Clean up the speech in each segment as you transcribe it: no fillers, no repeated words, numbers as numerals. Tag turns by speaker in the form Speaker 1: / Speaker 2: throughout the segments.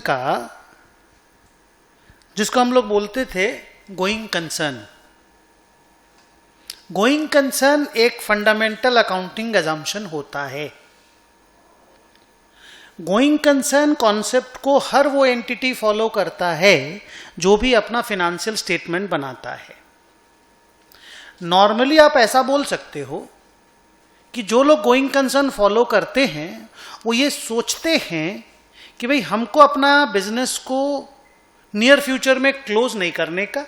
Speaker 1: का जिसको हम लोग बोलते थे गोइंग कंसर्न। गोइंग कंसर्न एक फंडामेंटल अकाउंटिंग अजम्पशन होता है। गोइंग कंसर्न कॉन्सेप्ट को हर वो एंटिटी फॉलो करता है जो भी अपना फिनेंशियल स्टेटमेंट बनाता है। नॉर्मली आप ऐसा बोल सकते हो कि जो लोग गोइंग कंसर्न फॉलो करते हैं वो ये सोचते हैं कि भाई हमको अपना बिजनेस को नियर फ्यूचर में क्लोज नहीं करने का,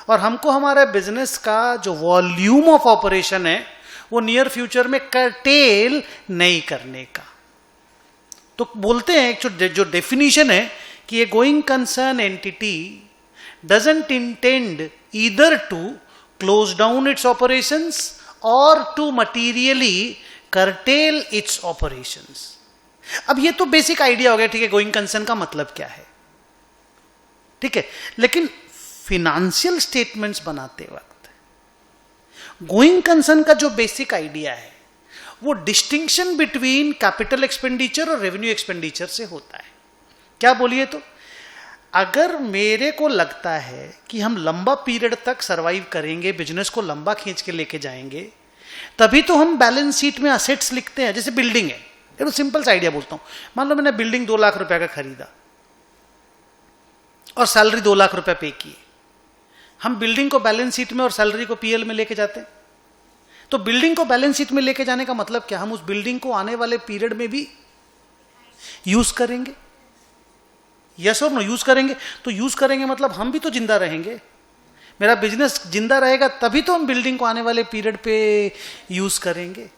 Speaker 1: और हमको हमारा बिजनेस का जो वॉल्यूम ऑफ ऑपरेशन है वो नियर फ्यूचर में कर्टेल नहीं करने का। तो बोलते हैं जो डेफिनेशन है कि ये going concern entity doesn't intend either to close down its operations और to materially curtail its operations. अब ये तो बेसिक आइडिया हो गया, ठीक है, गोइंग कंसर्न का मतलब क्या है, ठीक है। लेकिन फिनेंशियल स्टेटमेंट्स बनाते वक्त गोइंग कंसर्न का जो बेसिक आइडिया है वो डिस्टिंक्शन बिटवीन कैपिटल एक्सपेंडिचर और रेवेन्यू एक्सपेंडिचर से होता है। क्या बोलिए, तो अगर मेरे को लगता है कि हम लंबा पीरियड तक सरवाइव करेंगे, बिजनेस को लंबा खींच के लेके जाएंगे, तभी तो हम बैलेंस शीट में असेट्स लिखते हैं। जैसे बिल्डिंग है, एक सिंपल सा आइडिया बोलता हूं, मान लो मैंने बिल्डिंग 2 लाख रुपए का खरीदा और सैलरी 2 लाख रुपए पे की। हम बिल्डिंग को बैलेंस शीट में और सैलरी को पीएल में लेके जाते हैं। तो बिल्डिंग को बैलेंस शीट में लेके जाने का मतलब क्या, हम उस बिल्डिंग को आने वाले पीरियड में भी यूज करेंगे। यस और नो, यूज करेंगे। तो यूज करेंगे मतलब हम भी तो जिंदा रहेंगे, मेरा बिजनेस जिंदा रहेगा, तभी तो हम बिल्डिंग को आने वाले पीरियड पे यूज करेंगे।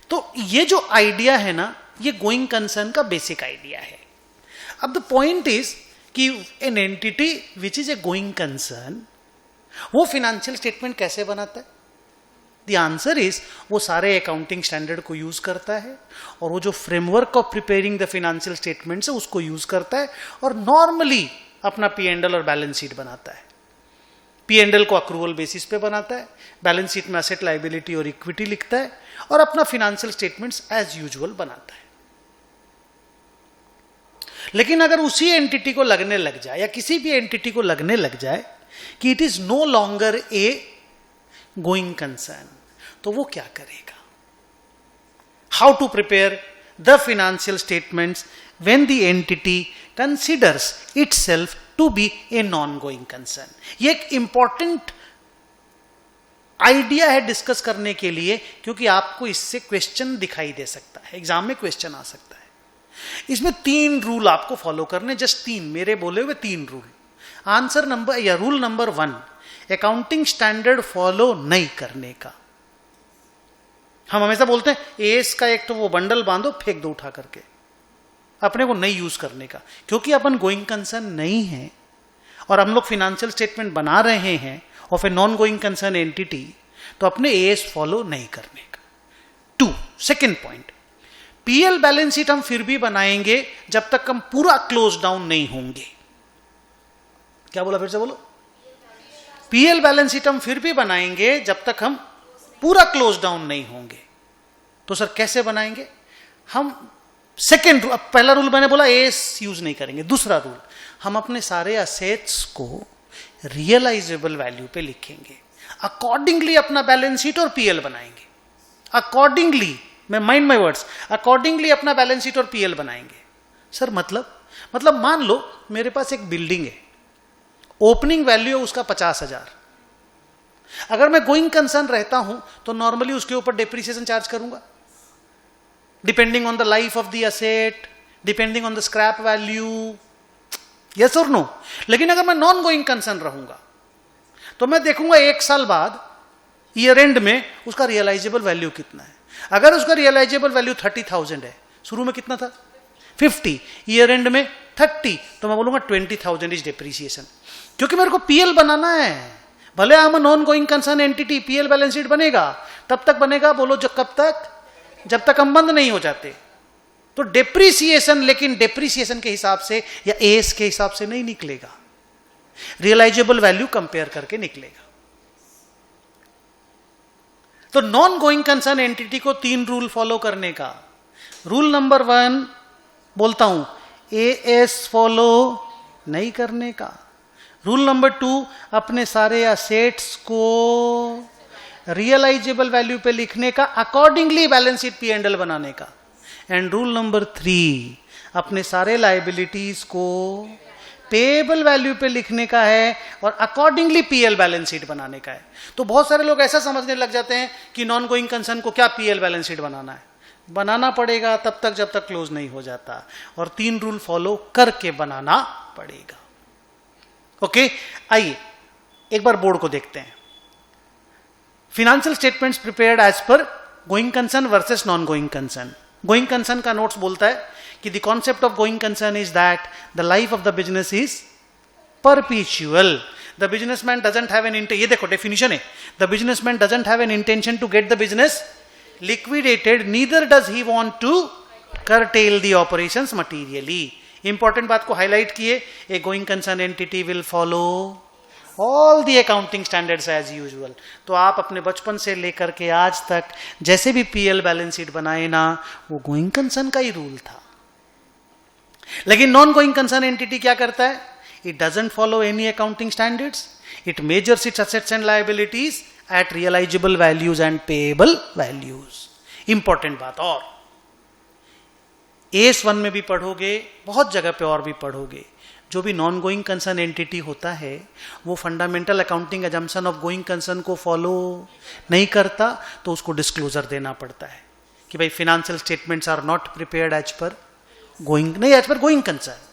Speaker 1: तो ये जो आइडिया है ना, ये गोइंग कंसर्न का बेसिक आइडिया है। अब द पॉइंट इज कि an entity which is a going concern वो फिनेंशियल स्टेटमेंट कैसे बनाता है? द आंसर इज वो सारे अकाउंटिंग स्टैंडर्ड को यूज करता है और वो जो framework of preparing the financial statements है उसको यूज करता है और नॉर्मली अपना P&L और बैलेंस शीट बनाता है। P&L को अक्रूवल बेसिस पे बनाता है, बैलेंस शीट में असेट लायबिलिटी और इक्विटी लिखता है और अपना फिनेंशियल स्टेटमेंट्स एज यूजुअल बनाता है। लेकिन अगर उसी एंटिटी को लगने लग जाए या किसी भी एंटिटी को लगने लग जाए कि it is no longer a going concern, तो वो क्या करेगा? How to prepare the financial statements when the entity considers itself to be a non going concern. ये एक इंपॉर्टेंट आइडिया है डिस्कस करने के लिए, क्योंकि आपको इससे क्वेश्चन दिखाई दे सकता है, एग्जाम में क्वेश्चन आ सकता है। इसमें 3 रूल आपको फॉलो करने, जस्ट 3 मेरे बोले हुए 3 रूल। आंसर नंबर या rule number 1, accounting standard follow नहीं करने का। हम हमेशा बोलते हैं एस का एक तो वो बंडल बांधो फेंक दो उठा करके, अपने को नहीं यूज करने का, क्योंकि अपन गोइंग कंसर्न नहीं है और हम लोग फिनेंशियल स्टेटमेंट बना रहे हैं of A non going concern entity, तो अपने एस फॉलो नहीं करने का। 2, second point, PL balance sheet हम फिर भी बनाएंगे जब तक हम पूरा क्लोज डाउन नहीं होंगे। क्या बोला, फिर से बोलो। पीएल बैलेंस शीट हम फिर भी बनाएंगे जब तक हम पूरा क्लोज डाउन नहीं होंगे। तो सर कैसे बनाएंगे हम? सेकेंड, पहला रूल मैंने बोला एस यूज नहीं करेंगे। दूसरा रूल, हम अपने सारे असेट्स को रियलाइजेबल वैल्यू पे लिखेंगे, अकॉर्डिंगली अपना बैलेंस शीट और पीएल बनाएंगे। अकॉर्डिंगली, मैं माइंड माय वर्ड्स, अकॉर्डिंगली अपना बैलेंस शीट और पीएल बनाएंगे। सर मतलब मान लो मेरे पास एक बिल्डिंग है, ओपनिंग वैल्यू है उसका 50,000। अगर मैं गोइंग कंसर्न रहता हूं तो नॉर्मली उसके ऊपर डेप्रिसिएशन चार्ज करूंगा, depending on the life of the asset, depending on the scrap value, yes और नो। लेकिन अगर मैं नॉन गोइंग कंसर्न रहूंगा तो मैं देखूंगा 1 साल बाद ईयर एंड में उसका रियलाइजेबल वैल्यू कितना है। अगर उसका रियलाइजेबल वैल्यू 30,000 है, शुरू में कितना था 50, ईयर एंड में 30, तो मैं बोलूंगा 20,000 इज डेप्रिसिएशन, क्योंकि मेरे को पीएल बनाना है। भले हम non going concern entity, PL balance sheet बनेगा, तब तक बनेगा, बोलो जो कब तक, जब तक हम बंद नहीं हो जाते। तो डेप्रिसिएशन, लेकिन डेप्रिसिएशन के हिसाब से या एस के हिसाब से नहीं निकलेगा, रियलाइजेबल वैल्यू कंपेयर करके निकलेगा। तो नॉन गोइंग कंसर्न एंटिटी को 3 रूल फॉलो करने का। रूल नंबर 1 बोलता हूं, एएस फॉलो नहीं करने का। रूल नंबर 2, अपने सारे असेट्स को रियलाइजेबल वैल्यू पे लिखने का, accordingly balance sheet P and L बनाने का। एंड रूल नंबर 3, अपने सारे लाइबिलिटीज को पेएबल वैल्यू पे लिखने का है और अकॉर्डिंगली पीएल बैलेंस शीट बनाने का है। तो बहुत सारे लोग ऐसा समझने लग जाते हैं कि नॉन गोइंग कंसर्न को क्या पीएल बैलेंस शीट बनाना है। बनाना पड़ेगा तब तक जब तक क्लोज नहीं हो जाता, और 3 रूल फॉलो करके बनाना पड़ेगा। ओके, आइए एक बार बोर्ड को देखते हैं। Financial statements prepared as per going concern versus non going concern. Going concern का नोट्स बोलता है कि the concept of going concern is that the life of the business is perpetual. The businessman doesn't have an ये देखो definition है, the businessman doesn't have an intention to get the business liquidated, neither does he want to curtail the operations materially. Important बात को highlight किए, a going concern entity will follow all the accounting standards as usual. तो आप अपने बचपन से लेकर के आज तक जैसे भी पीएल बैलेंस शीट बनाए ना, वो गोइंग कंसर्न का ही रूल था। लेकिन नॉन गोइंग कंसर्न एंटिटी क्या करता है? It doesn't follow any accounting standards, it measures its assets and liabilities at realizable values and payable values. Important बात, और AS1 में भी पढ़ोगे, बहुत जगह पे और भी पढ़ोगे, जो भी नॉन गोइंग कंसर्न एंटिटी होता है वो fundamental accounting assumption of going concern को फॉलो नहीं करता, तो उसको डिस्क्लोजर देना पड़ता है कि भाई financial statements are not prepared as per going, नहीं as per going concern.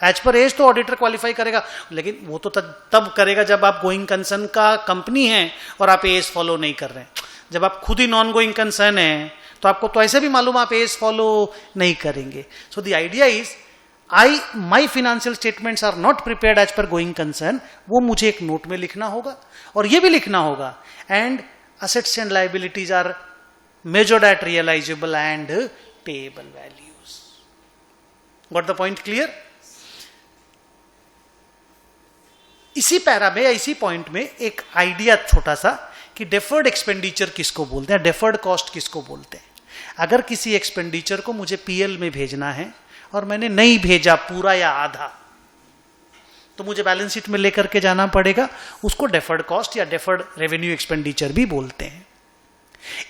Speaker 1: As per as तो ऑडिटर क्वालिफाई करेगा, लेकिन वो तो तब करेगा जब आप गोइंग कंसर्न का कंपनी है और आप एज फॉलो नहीं कर रहे हैं। जब आप खुद ही नॉन गोइंग कंसर्न है तो आपको तो ऐसे भी मालूम आप एज फॉलो नहीं करेंगे। So the idea is my financial statements are not prepared as per going concern, वो मुझे एक नोट में लिखना होगा, और ये भी लिखना होगा and assets and liabilities are measured at realizable and payable values. Got the point clear? इसी पैरा में या इसी पॉइंट में एक आइडिया छोटा सा कि डेफर्ड एक्सपेंडिचर किसको बोलते हैं, डेफर्ड कॉस्ट किसको बोलते हैं। अगर किसी एक्सपेंडिचर को मुझे पीएल में भेजना है और मैंने नहीं भेजा पूरा या आधा, तो मुझे बैलेंस शीट में लेकर के जाना पड़ेगा, उसको डेफर्ड कॉस्ट या डेफर्ड रेवेन्यू एक्सपेंडिचर भी बोलते हैं।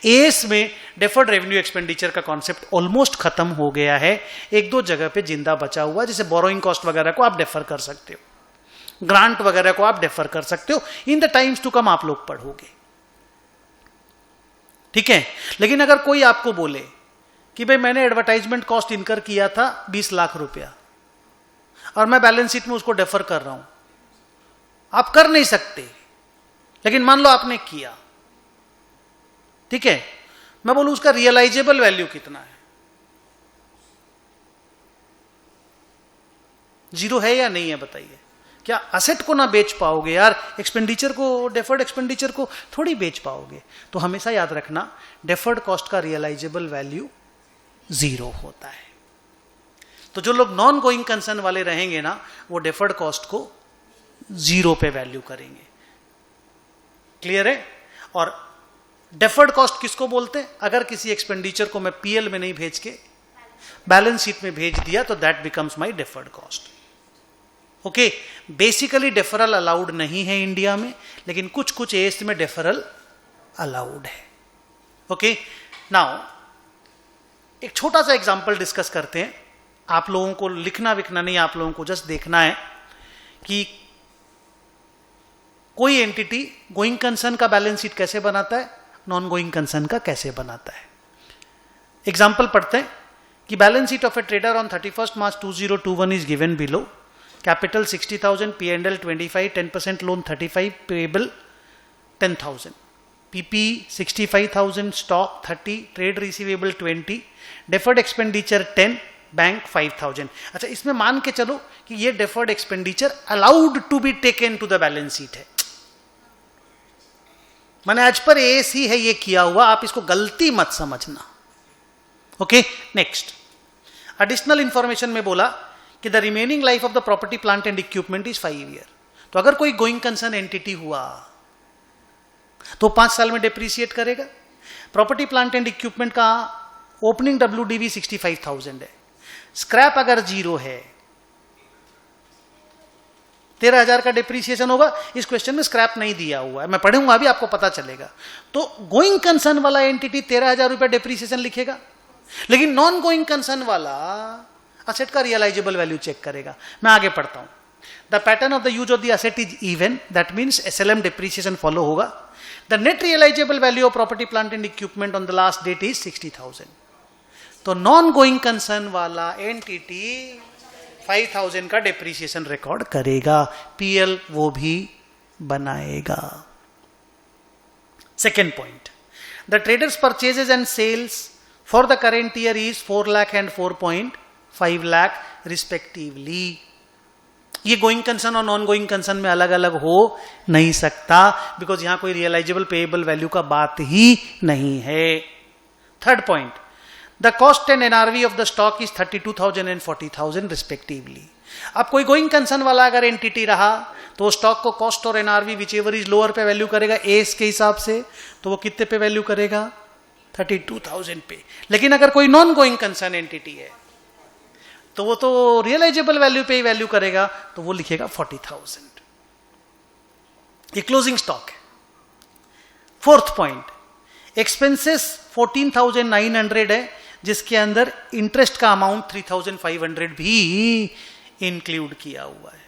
Speaker 1: एस में डेफर्ड रेवेन्यू एक्सपेंडिचर का कॉन्सेप्ट ऑलमोस्ट खत्म हो गया है, एक दो जगह पे जिंदा बचा हुआ, जैसे बोरोइंग कॉस्ट वगैरह को आप डेफर कर सकते हो, ग्रांट वगैरह को आप डेफर कर सकते हो, in the times to come आप लोग पढ़ोगे, ठीक है। लेकिन अगर कोई आपको बोले कि भाई मैंने एडवर्टाइजमेंट कॉस्ट इनकर किया था 20 लाख रुपया और मैं बैलेंस शीट में उसको डेफर कर रहा हूं, आप कर नहीं सकते, लेकिन मान लो आपने किया, ठीक है। मैं बोलूं उसका रियलाइजेबल वैल्यू कितना है, 0 है या नहीं है, बताइए। क्या असेट को ना बेच पाओगे यार, एक्सपेंडिचर को, डेफर्ड एक्सपेंडिचर को थोड़ी बेच पाओगे। तो हमेशा याद रखना डेफर्ड कॉस्ट का रियलाइजेबल वैल्यू 0 होता है। तो जो लोग नॉन गोइंग कंसर्न वाले रहेंगे ना, वो डेफर्ड कॉस्ट को 0 पे वैल्यू करेंगे। क्लियर है? और डेफर्ड कॉस्ट किसको बोलते हैं? अगर किसी एक्सपेंडिचर को मैं पीएल में नहीं भेज के बैलेंस शीट में भेज दिया तो that becomes my deferred cost. Okay, basically deferral allowed नहीं है इंडिया में, लेकिन कुछ कुछ एज में डेफरल अलाउड है। ओके, नाउ एक छोटा सा एग्जांपल डिस्कस करते हैं। आप लोगों को लिखना विखना नहीं, आप लोगों को जस्ट देखना है कि कोई एंटिटी गोइंग कंसर्न का बैलेंस शीट कैसे बनाता है, नॉन गोइंग कंसर्न का कैसे बनाता है। एग्जांपल पढ़ते हैं कि balance sheet of a trader on 31 March 2021 is given below. Capital 60,000, P&L 25, 10% loan 35, payable 10,000, PP 65,000, stock 30, trade receivable 20, deferred expenditure 10, bank 5,000। अच्छा, इसमें मान के चलो कि ये deferred expenditure allowed to be taken to the balance sheet है, माने आज पर एस ही है ये किया हुआ, आप इसको गलती मत समझना। ओके, नेक्स्ट एडिशनल इंफॉर्मेशन में बोला कि the remaining life of the property plant and equipment is 5 year. तो अगर कोई गोइंग कंसर्न एंटिटी हुआ तो 5 साल में डिप्रिशिएट करेगा। प्रॉपर्टी प्लांट एंड इक्विपमेंट का ओपनिंग WDV 65,000 है, स्क्रैप अगर 0 है, 13,000 का डिप्रीसिएशन होगा। इस क्वेश्चन में स्क्रैप नहीं दिया हुआ है, मैं पढ़ूंगा अभी, आपको पता चलेगा। तो गोइंग कंसर्न वाला एंटिटी 13,000 रुपया डिप्रीसिएशन लिखेगा, लेकिन नॉन गोइंग कंसर्न वाला असेट का रियलाइजेबल वैल्यू चेक करेगा। मैं आगे पढ़ता हूं। The pattern of the use of the asset is even, that means SLM depreciation follow होगा। The net realisable value of property plant and equipment on the last date is 60,000। तो non going concern वाला entity 5,000 का depreciation record करेगा, PL वो भी बनाएगा। Second point, the traders purchases and sales for the current year is 4 lakh and 4.5 lakh respectively. ये going concern और non going concern में अलग अलग हो नहीं सकता, बिकॉज यहां कोई रियलाइजेबल पेएबल वैल्यू का बात ही नहीं है। Third point, the cost and NRV of the stock is 32,000 and 40,000 respectively. अब कोई गोइंग कंसर्न वाला अगर एंटिटी रहा तो स्टॉक को कॉस्ट और NRV which ever is lower पे वैल्यू करेगा एस के हिसाब से, तो वो कितने पे वैल्यू करेगा? 32,000 पे। लेकिन अगर कोई नॉन गोइंग कंसर्न एंटिटी है तो वो तो रियलाइजेबल वैल्यू पे ही वैल्यू करेगा, तो वो लिखेगा 40,000। ये क्लोजिंग स्टॉक है। फोर्थ पॉइंट, एक्सपेंसेस 14,900 है, जिसके अंदर इंटरेस्ट का अमाउंट 3,500 भी इंक्लूड किया हुआ है।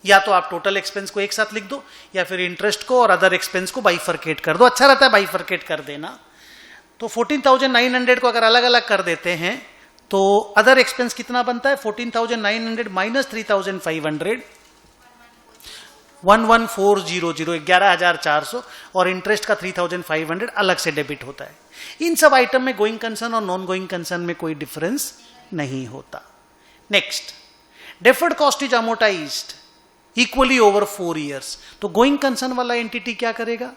Speaker 1: या तो आप टोटल एक्सपेंस को एक साथ लिख दो, या फिर इंटरेस्ट को और अदर एक्सपेंस को बाइफरकेट कर दो। अच्छा रहता है बाइफरकेट कर देना। तो 14,900 को अगर अलग अलग कर देते हैं तो अदर एक्सपेंस कितना बनता है? 14,900 माइनस 3,500, 11,400, 11,400, और इंटरेस्ट का 3,500 अलग से डेबिट होता है। इन सब आइटम में गोइंग कंसर्न और नॉन गोइंग कंसर्न में कोई डिफरेंस नहीं होता। Next, deferred cost is amortised equally over 4 years. तो गोइंग कंसर्न वाला एंटिटी क्या करेगा?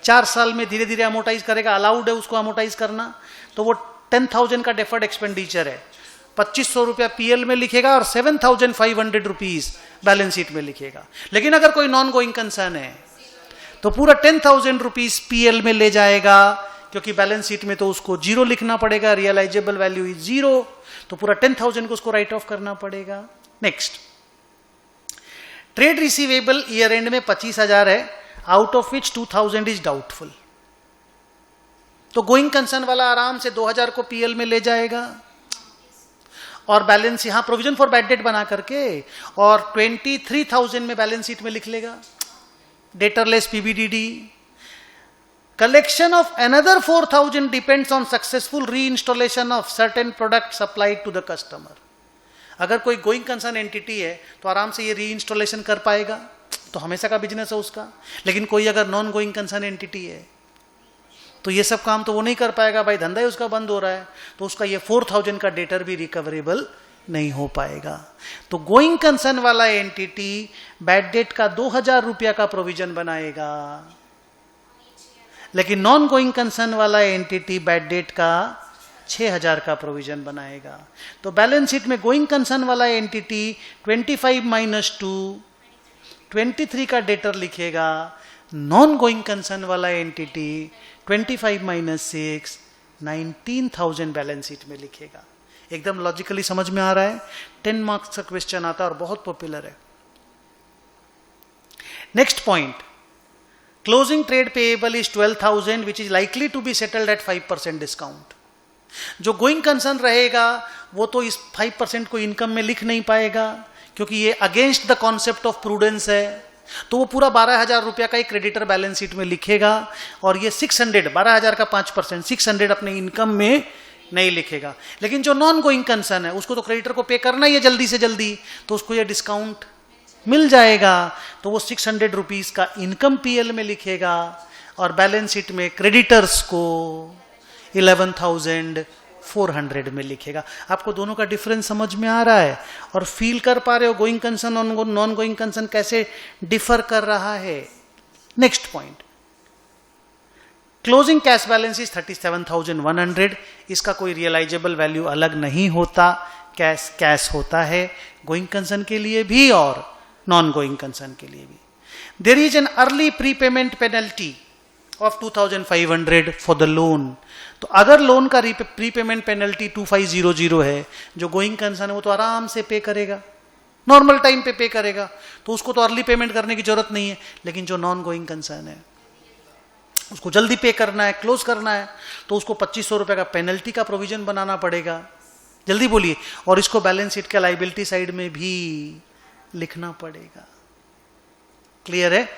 Speaker 1: 4 साल में धीरे धीरे अमोर्टाइज करेगा। अलाउड है उसको अमोर्टाइज करना। तो वो 10,000 का डेफर्ड एक्सपेंडिचर है, 2,500 रुपया पीएल में लिखेगा और 7,500 रुपीज बैलेंस शीट में लिखेगा। लेकिन अगर कोई नॉन गोइंग कंसर्न है तो पूरा 10,000 रुपीज पीएल में ले जाएगा, क्योंकि बैलेंस शीट में तो उसको 0 लिखना पड़ेगा, रियलाइजेबल वैल्यू इज 0, तो पूरा 10,000 को उसको राइट ऑफ करना पड़ेगा। Next, trade receivable year and में 25,000 है, out of which 2,000 is doubtful. तो गोइंग कंसर्न वाला आराम से 2,000 को पीएल में ले जाएगा और बैलेंस यहां प्रोविजन फॉर बैड डेट बना करके और 23,000 में बैलेंस शीट में लिख लेगा, debtors less PBDD. Collection of another 4,000 depends on successful reinstallation of certain product supplied to the customer. अगर कोई गोइंग कंसर्न एंटिटी है तो आराम से ये री इंस्टॉलेशन कर पाएगा, तो हमेशा का बिजनेस है उसका। लेकिन कोई अगर नॉन गोइंग कंसर्न एंटिटी है तो ये सब काम तो वो नहीं कर पाएगा, भाई धंधा ही उसका बंद हो रहा है, तो उसका ये 4,000 का डेटर भी रिकवरेबल नहीं हो पाएगा। तो गोइंग कंसर्न वाला एंटिटी बैड डेट का 2,000 रुपया का प्रोविजन बनाएगा, लेकिन नॉन गोइंग कंसर्न वाला एंटिटी बैड डेट का 6,000 का प्रोविजन बनाएगा। तो बैलेंस शीट में गोइंग कंसर्न वाला एंटिटी 25 माइनस 2, 23 का डेटर लिखेगा। नॉन गोइंग कंसर्न वाला एंटिटी 25 माइनस 6, 19,000 बैलेंस शीट में लिखेगा। एकदम लॉजिकली समझ में आ रहा है। 10 मार्क्स का क्वेश्चन आता है और बहुत पॉपुलर है। Next point, closing trade payable is 12,000 which is likely to be settled at 5% discount. जो गोइंग कंसर्न रहेगा वो तो इस 5% को इनकम में लिख नहीं पाएगा, क्योंकि ये against the concept of prudence है। तो वो पूरा 12,000 रुपया का एक क्रेडिटर बैलेंस शीट में लिखेगा और ये 600, 12,000 का 5%, 600 अपने इनकम में नहीं लिखेगा। लेकिन जो नॉन गोइंग कंसर्न है उसको तो क्रेडिटर को पे करना ही है जल्दी से जल्दी, तो उसको ये डिस्काउंट मिल जाएगा। तो वो 600 रुपीज का इनकम पीएल में लिखेगा और बैलेंस शीट में क्रेडिटर्स को 11,400 में लिखेगा। आपको दोनों का डिफरेंस समझ में आ रहा है और फील कर पा रहे हो गोइंग कंसर्न और नॉन गोइंग कंसर्न कैसे डिफर कर रहा है। Next point, closing cash balance is 37,100। इसका कोई रियलाइजेबल वैल्यू अलग नहीं होता, कैश कैश होता है गोइंग कंसर्न के लिए भी और नॉन गोइंग कंसर्न के लिए भी। There is an early prepayment penalty of 2,500 for the loan। तो अगर लोन का प्रीपेमेंट पेनल्टी 2500 है, जो गोइंग कंसर्न है वो तो आराम से पे करेगा, नॉर्मल टाइम पे पे करेगा, तो उसको तो अर्ली पेमेंट करने की जरूरत नहीं है। लेकिन जो नॉन गोइंग कंसर्न है उसको जल्दी पे करना है, क्लोज करना है, तो उसको 2500 रुपए का पेनल्टी का प्रोविजन बनाना पड़ेगा। जल्दी बोलिए। और इसको बैलेंस शीट के लाइबिलिटी साइड में भी लिखना पड़ेगा। क्लियर है?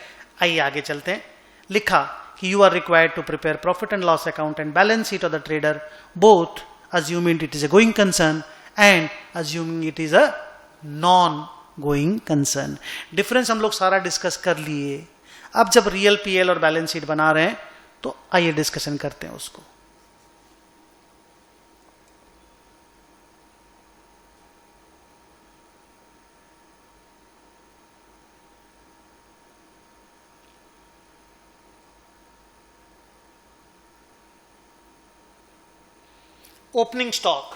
Speaker 1: आइए आगे चलते हैं। लिखा कि you are required to prepare profit and loss account and balance sheet of the trader, both assuming it is a going concern and assuming it is a non going concern। Difference हम लोग सारा discuss कर लिए। अब जब real PL और balance sheet बना रहे हैं तो आइए डिस्कशन करते हैं उसको। ओपनिंग स्टॉक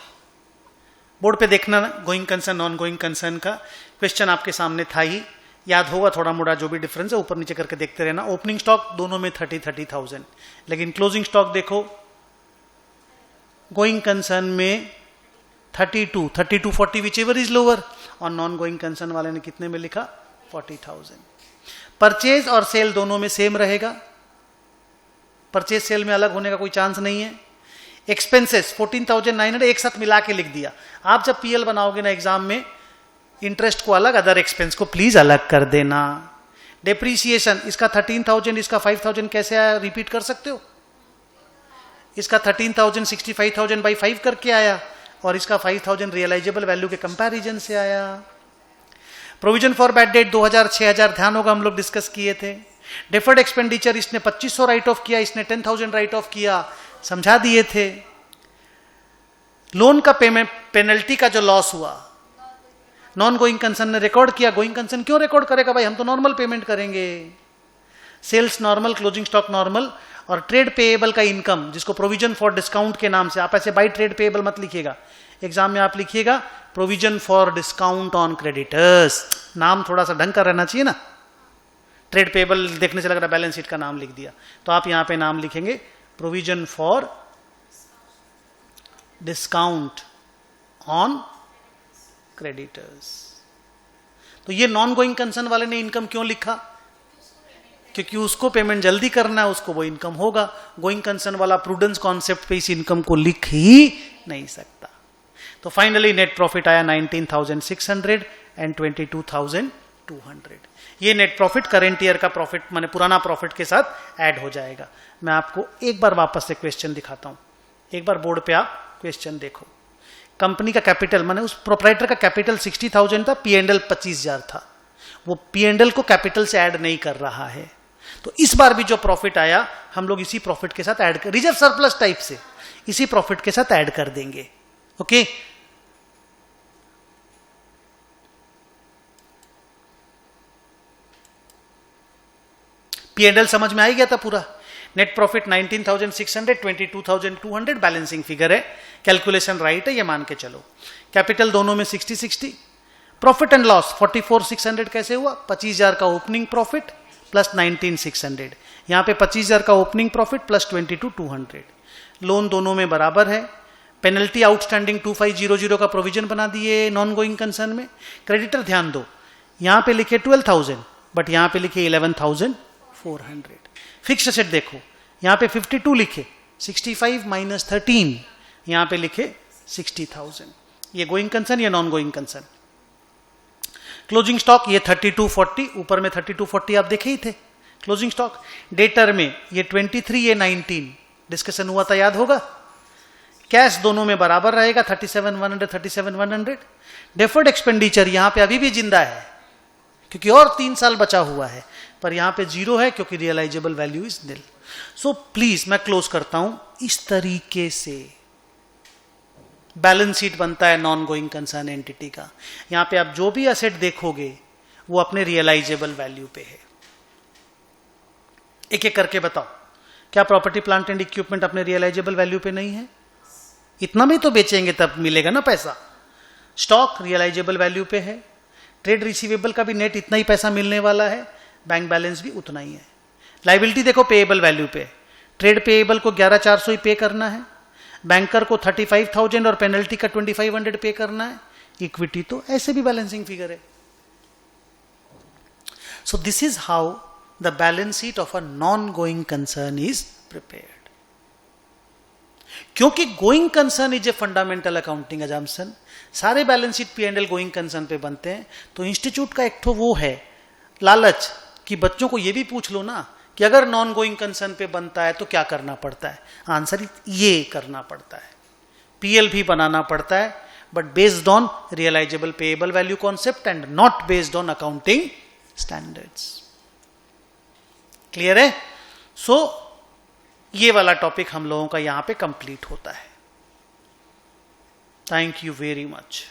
Speaker 1: बोर्ड पे देखना, going concern non going concern का क्वेश्चन आपके सामने था ही, याद होगा थोड़ा मोड़ा जो भी डिफरेंस है, ऊपर नीचे करके देखते रहना। ओपनिंग स्टॉक दोनों में 30,000, लेकिन क्लोजिंग स्टॉक देखो गोइंग कंसर्न में 32, 40 विच एवर इज लोअर, और नॉन गोइंग कंसर्न वाले ने कितने में लिखा 40,000। परचेज और सेल दोनों में सेम रहेगा, परचेज सेल में अलग होने का कोई चांस नहीं है। एक्सपेंसेस 14,900 एक साथ मिला के लिख दिया। आप जब पीएल बनाओगे ना एग्जाम में, इंटरेस्ट को अलग, अदर एक्सपेंस को प्लीज अलग कर देना। डेप्रीसिएशन इसका 13,000, इसका 5,000 कैसे आया, रिपीट कर सकते हो? इसका 13,000 65,000 बाई 5 करके आया, और इसका 5,000 रियलाइजेबल वैल्यू के कंपैरिजन से आया। प्रोविजन फॉर बैड डेट 2,000 6,000 ध्यान होगा, हम लोग डिस्कस किए थे। डेफर्ड एक्सपेंडिचर इसने 2,500 राइट ऑफ किया, इसने 10,000 राइट ऑफ किया, समझा दिए थे। लोन का पेमेंट पेनल्टी का जो लॉस हुआ नॉन गोइंग कंसर्न ने रिकॉर्ड किया, गोइंग कंसर्न क्यों रिकॉर्ड करेगा भाई, हम तो नॉर्मल पेमेंट करेंगे। Sales normal, closing stock normal, और ट्रेड पेएबल का इनकम जिसको प्रोविजन फॉर डिस्काउंट के नाम से, आप ऐसे बाई ट्रेड पेएबल मत लिखिएगा, एग्जाम में आप लिखिएगा provision for discount on creditors, नाम थोड़ा सा ढंग का रहना चाहिए ना। ट्रेड पेएबल देखने से लग रहा बैलेंस शीट का नाम लिख दिया, तो आप यहां पे नाम लिखेंगे provision for discount on creditors. तो ये नॉन गोइंग कंसर्न वाले ने इनकम क्यों लिखा, क्योंकि उसको पेमेंट जल्दी करना है, उसको वो इनकम होगा। गोइंग कंसर्न वाला प्रूडेंस कॉन्सेप्ट पे इस इनकम को लिख ही नहीं सकता। तो फाइनली नेट प्रॉफिट आया 19,600 एंड 22,200। ये नेट प्रॉफिट करेंट ईयर का प्रॉफिट माने पुराना प्रॉफिट के साथ ऐड हो जाएगा। मैं आपको एक बार वापस से क्वेश्चन दिखाता हूं, एक बार बोर्ड पे आप क्वेश्चन देखो। कंपनी का कैपिटल माने उस प्रोप्राइटर का कैपिटल 60,000 था, पीएनएल 25,000 था, वो पीएनएल को कैपिटल से ऐड नहीं कर रहा है। तो इस बार भी जो प्रॉफिट आया हम लोग इसी प्रॉफिट के साथ ऐड कर, रिजर्व सरप्लस टाइप से इसी प्रॉफिट के साथ ऐड कर देंगे। ओके, पीएनएल समझ में आ गया था पूरा। नेट प्रॉफिट 19,600 22,200 बैलेंसिंग फिगर है, कैलकुलेशन राइट है, ये मान के चलो। कैपिटल दोनों में 60-60। प्रॉफिट एंड लॉस 44,600 कैसे हुआ, 25,000 का ओपनिंग प्रॉफिट प्लस 19,600, यहां पे 25,000 का ओपनिंग प्रॉफिट प्लस 22,200। लोन दोनों में बराबर है। पेनल्टी आउटस्टैंडिंग 2500 का प्रोविजन बना दिए नॉन गोइंग कंसर्न में। क्रेडिटर ध्यान दो, यहां पे लिखे 12,000 बट यहां पे लिखे 11,400। फिक्स्ड एसेट देखो, यहां पे 52 लिखे, 65 माइनस 13 यहां पे लिखे 60,000। ये गोइंग कंसर्न, ये non going concern. Closing stock ये 3240, ऊपर में 3240 आप देखे ही थे। क्लोजिंग स्टॉक डेटर में ये 23, ये 19 डिस्कशन हुआ था, याद होगा। कैश दोनों में बराबर रहेगा 37,100 37,100। डेफर्ड एक्सपेंडिचर यहां पे अभी भी जिंदा है क्योंकि और 3 साल बचा हुआ है, पर यहां पे 0 है क्योंकि realizable value is nil. So please मैं क्लोज करता हूं, इस तरीके से बैलेंस शीट बनता है नॉन गोइंग कंसर्न एंटिटी का। यहां पे आप जो भी एसेट देखोगे वो अपने रियलाइजेबल वैल्यू पे है। एक एक करके बताओ, क्या प्रॉपर्टी प्लांट एंड इक्विपमेंट अपने रियलाइजेबल वैल्यू पे नहीं है? इतना भी तो बेचेंगे तब मिलेगा ना पैसा। स्टॉक रियलाइजेबल वैल्यू पे है। ट्रेड रिसीवेबल का भी नेट इतना ही पैसा मिलने वाला है, बैंक बैलेंस भी उतना ही है। लाइबिलिटी देखो पेएबल वैल्यू पे, ट्रेड पेएबल को 11,400 ही पे करना है, बैंकर को 35,000 और पेनल्टी का 2,500 पे करना है, इक्विटी तो ऐसे भी बैलेंसिंग फिगर है. So this is how the balance sheet of a non going concern is prepared. क्योंकि going concern is a fundamental accounting assumption, सारे balance sheet P&L going concern पे बनते हैं. तो इंस्टीट्यूट का एक तो वो है लालच कि बच्चों को ये भी पूछ लो ना कि अगर नॉन गोइंग कंसर्न पे बनता है तो क्या करना पड़ता है. आंसर ये करना पड़ता है, PL भी बनाना पड़ता है, but based on realizable payable value concept and not based on accounting standards. Clear है? सो ये वाला टॉपिक हम लोगों का यहां पे कंप्लीट होता है. Thank you very much.